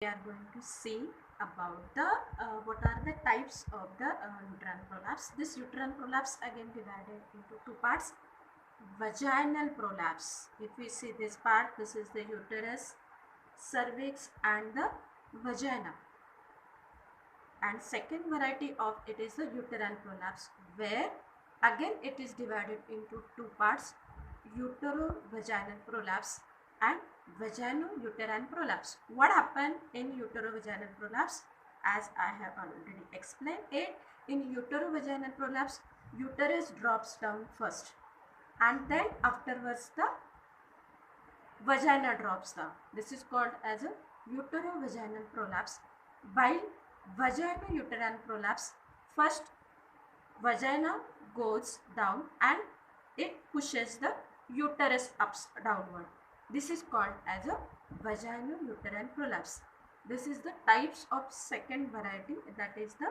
We are going to see about the what are the types of the uterine prolapse. This uterine prolapse again divided into two parts. Vaginal prolapse. If we see this part, this is the uterus, cervix and the vagina. And second variety of it is the uterine prolapse, where again it is divided into two parts, uterovaginal prolapse and vagino-uterine prolapse. What happened in uterovaginal prolapse? As I have already explained it, in uterovaginal prolapse, uterus drops down first and then afterwards the vagina drops down. This is called as a uterovaginal prolapse. While vagino-uterine prolapse, first vagina goes down and it pushes the uterus up downward. This is called as a vagino-uterine prolapse. This is the types of second variety, that is the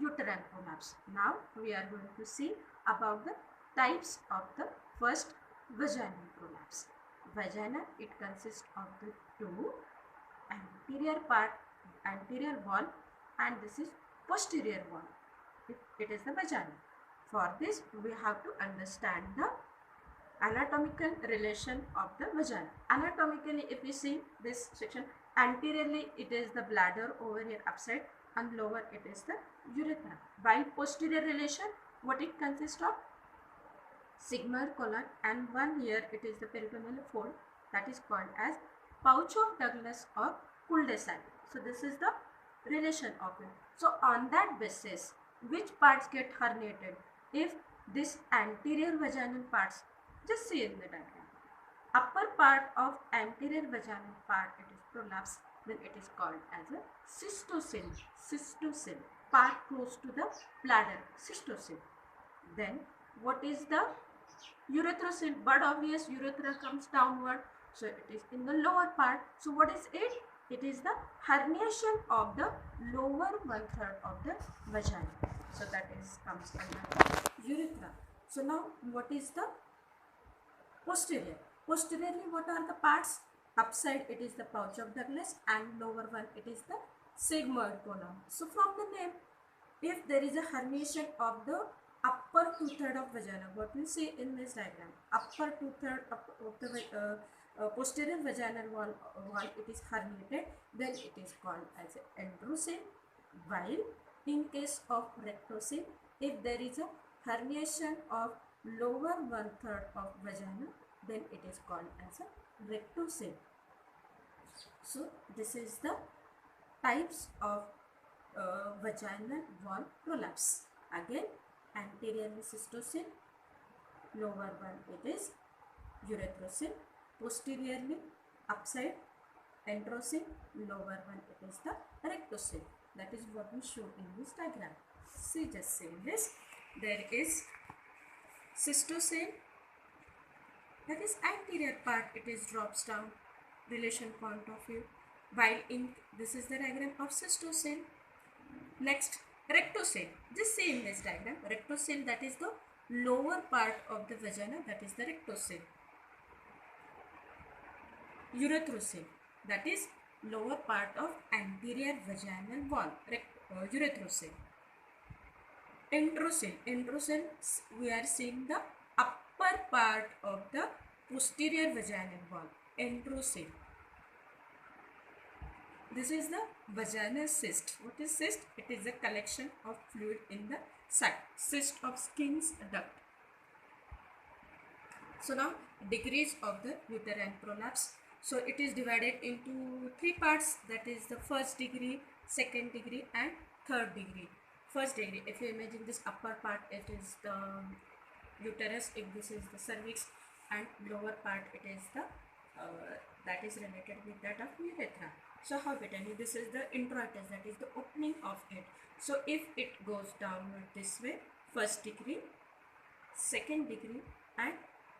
uterine prolapse. Now we are going to see about the types of the first vaginal prolapse. Vagina, it consists of the two anterior part, anterior wall, and this is posterior wall. It is the vagina. For this we have to understand the anatomical relation of the vagina. Anatomically, if we see this section, anteriorly it is the bladder over here upside and lower it is the urethra. By posterior relation, what it consists of? Sigmoid colon, and one here it is the peritoneal fold, that is called as pouch of Douglas or cul-de-sac. So this is the relation of it. So on that basis, which parts get herniated? If this anterior vaginal parts, just see in the diagram, upper part of anterior vaginal part it is prolapse, then it is called as a cystocele. Cystocele, part close to the bladder, cystocele. Then what is the urethrocoele? But obvious, urethra comes downward, so it is in the lower part. So what is it? It is the herniation of the lower 1/3 of the vagina. So that is comes under urethra. So now what is the posterior? Posteriorly, what are the parts? Upside it is the pouch of Douglas and lower one it is the sigmoid colon. So from the name, if there is a herniation of the upper 2/3 of vagina, what we see in this diagram, upper 2/3 of the posterior vaginal wall it is herniated, then it is called as androcele. While in case of rectocele, if there is a herniation of lower 1/3 of vagina, then it is called as a rectocele. So this is the types of vaginal wall prolapse. Again, anteriorly cystocele, lower one it is urethrocoele, posteriorly upside androcele, lower one it is the rectocele. That is what we show in this diagram. See, just saying this, there is cystocele, that is anterior part it is drops down, relation point of view, while in this is the diagram of cystocele. Next, rectocele, just see in this diagram, rectocele, that is the lower part of the vagina, that is the rectocele. Urethrocoele, that is lower part of anterior vaginal wall, urethrocoele. Androcele, androcele, we are seeing the upper part of the posterior vaginal wall, androcele. This is the vaginal cyst. What is cyst? It is a collection of fluid in the sac. Cyst of skin's duct. So now degrees of the uterine prolapse. So it is divided into three parts, that is the first degree, second degree and third degree. First degree, if you imagine this upper part, it is the uterus, if this is the cervix, and lower part it is the that is related with that of urethra. So how we tell you, this is the introitus, that is the opening of it. So if it goes downward this way, first degree, second degree and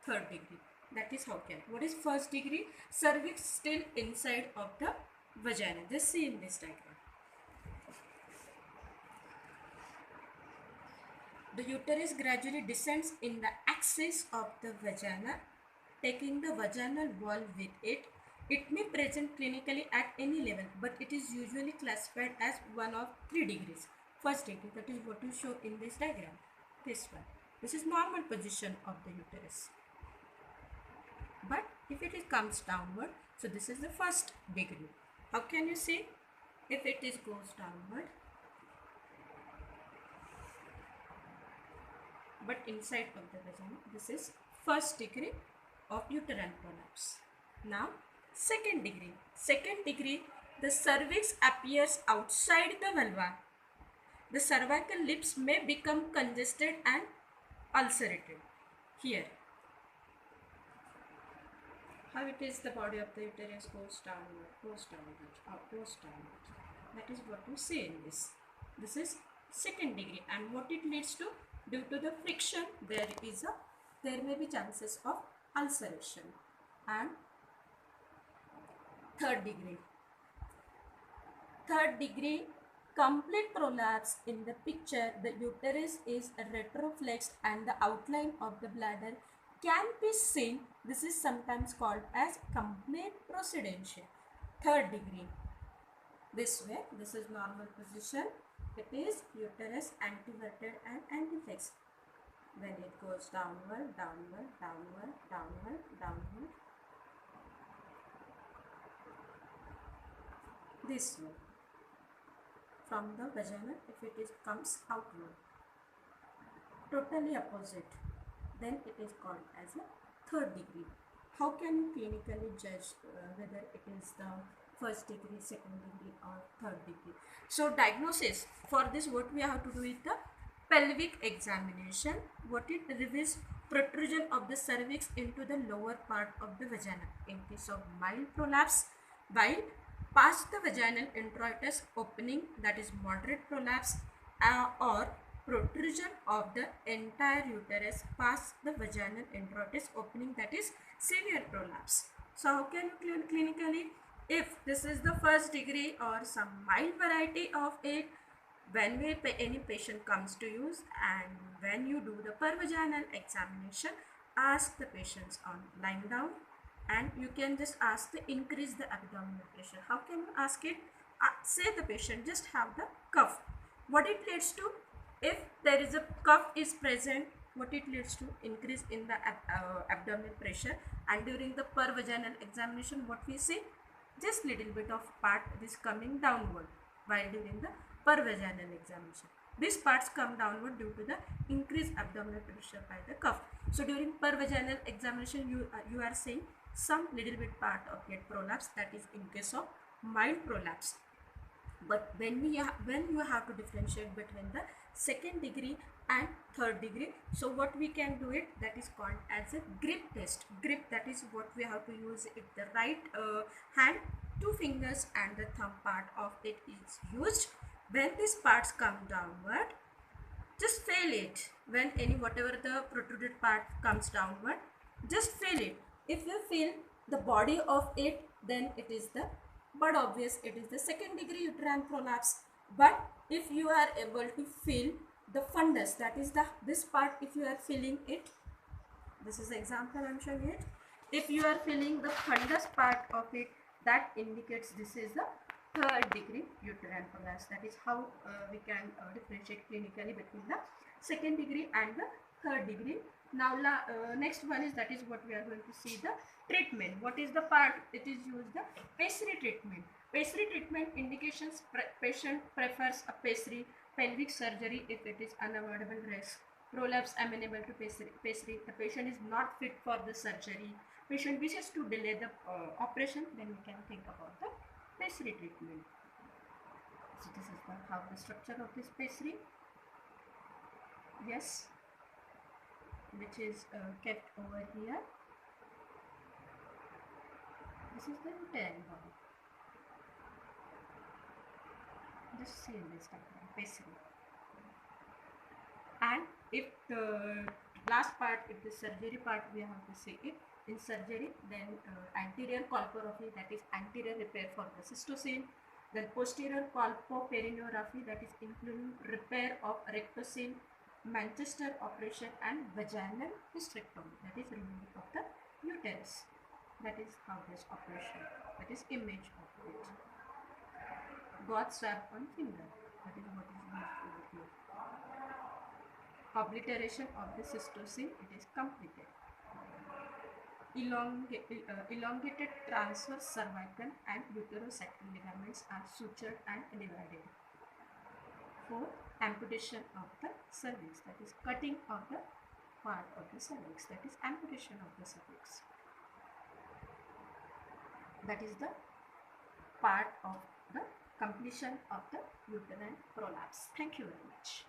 third degree, that is how can. What is first degree? Cervix still inside of the vagina. Just see in this diagram. The uterus gradually descends in the axis of the vagina, taking the vaginal wall with it. It may present clinically at any level, but it is usually classified as one of 3 degrees. First degree, that is what you show in this diagram. This one. This is normal position of the uterus. But if it comes downward, so this is the first degree. How can you see? If it goes downward, but inside of the vagina, this is first degree of uterine prolapse. Now, second degree. Second degree, the cervix appears outside the vulva. The cervical lips may become congested and ulcerated. Here, how it is, the body of the uterus goes downward, goes downward, goes downward. That is what you see in this. This is second degree, and what it leads to, due to the friction, there may be chances of ulceration. And third degree. Third degree, complete prolapse. In the picture, the uterus is retroflexed and the outline of the bladder can be seen. This is sometimes called as complete procedentia. Third degree. This way, this is normal position. It is uterus anteverted and anteflexed. When it goes downward, downward, downward, downward, downward. This way. From the vagina, if it comes outward. Totally opposite. Then it is called as a third degree. How can you clinically judge whether it is the first degree, second degree or third degree? So diagnosis, for this what we have to do is the pelvic examination. What it reveals, protrusion of the cervix into the lower part of the vagina. In case of mild prolapse, while past the vaginal introitus opening, that is moderate prolapse, or protrusion of the entire uterus past the vaginal introitus opening, that is severe prolapse. So how can you clinically, if this is the first degree or some mild variety of it, when any patient comes to you and when you do the pervaginal examination, ask the patients on lying down, and you can just ask to increase the abdominal pressure. How can you ask it? Say the patient just have the cough. What it leads to? If there is a cough is present, what it leads to? Increase in the abdominal pressure. And during the pervaginal examination, what we see? Just little bit of part is coming downward while during the pervaginal examination. These parts come downward due to the increased abdominal pressure by the cough. So during pervaginal examination, you are seeing some little bit part of get prolapse, that is in case of mild prolapse. But when you have to differentiate between the second degree and third degree, so what we can do it, that is called as a grip test. Grip, that is what we have to use it. The right hand, 2 fingers and the thumb part of it is used. When these parts come downward, just feel it. When whatever the protruded part comes downward, just feel it. If you feel the body of it, then it is the, but obvious it is the second degree uterine prolapse. But if you are able to feel the fundus, that is this part, if you are feeling it, this is the example I am showing it. If you are feeling the fundus part of it, that indicates this is the third degree uterine prolapse. That is how we can differentiate clinically between the second degree and the third degree. Now next one is, that is what we are going to see, the treatment. What is the part? It is used the pessary treatment. Pessary treatment indications, patient prefers a pessary, pelvic surgery if it is unavoidable risk. Prolapse amenable to pessary. The patient is not fit for the surgery. Patient wishes to delay the operation, then we can think about the pessary treatment. So this is how the structure of this pessary. Yes, which is kept over here. This is the uterine body. Just see this diagram, pessary. And if the last part, if the surgery part, we have to see it. In surgery, then anterior colporrhaphy, that is anterior repair for the cystocele. Then posterior colpoperineuraphy, that is including repair of rectocele, Manchester operation, and vaginal hysterectomy, that is removal of the uterus. That is how this operation, that is image of it. Gauze swab on finger, that is what is used over here. Obliteration of the cystosine, it is completed. Elongated transverse cervical and uterosacral ligaments are sutured and divided. 4. Amputation of the cervix, that is cutting of the part of the cervix, that is amputation of the cervix. That is the part of the completion of the uterine prolapse. Thank you very much.